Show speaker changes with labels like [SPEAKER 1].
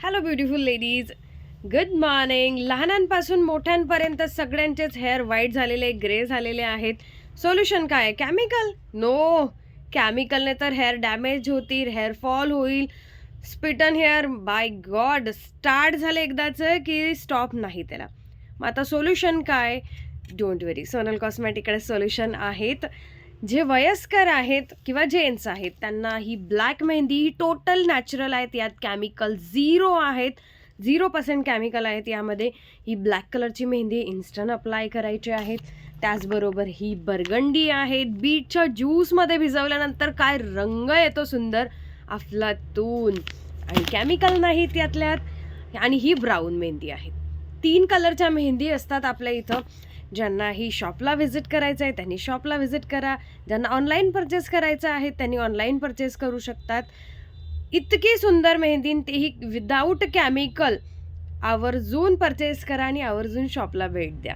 [SPEAKER 1] Hello beautiful ladies, good morning. लहानांपासून मोठ्यांपर्यंत सगळ्यांचेच हेअर व्हाईट झालेले, ग्रे झालेले आहेत. सोल्युशन काय? केमिकल? नो. केमिकलने तर हेअर डॅमेज होतील, हेअर फॉल होईल, स्पिटन हेअर बाय गॉड स्टार्ट झालं एकदाचं की स्टॉप नाही त्याला. मग आता सोल्युशन काय? डोंट वरी, सोनल कॉस्मॅटिककडे सोल्युशन आहेत. जे वयस्कर आहेत किंवा जेंट्स आहेत त्यांना ही ब्लॅक मेहंदी ही टोटल नॅचरल आहेत, यात केमिकल झिरो आहेत, 0% केमिकल आहेत यामध्ये. ही ब्लॅक कलरची मेहंदी इन्स्टंट अप्लाय करायची आहेत. त्याचबरोबर ही बर्गंडी आहेत, बीटच्या ज्यूसमध्ये भिजवल्यानंतर काय रंग येतो सुंदर, अफलातून, आणि केमिकल नाही त्यातल्यात. आणि ही ब्राऊन मेहंदी आहे. 3 कलरच्या मेहंदी असतात आपल्या इथं. ज्यांना ही शॉपला व्हिजिट करायचं आहे त्यांनी शॉपला व्हिजिट करा, ज्यांना ऑनलाईन परचेस करायचं आहे त्यांनी ऑनलाईन परचेस करू शकतात. इतकी सुंदर मेहंदी, तेही विदाऊट केमिकल. आवर्जून परचेस करा आणि आवर्जून शॉपला भेट द्या.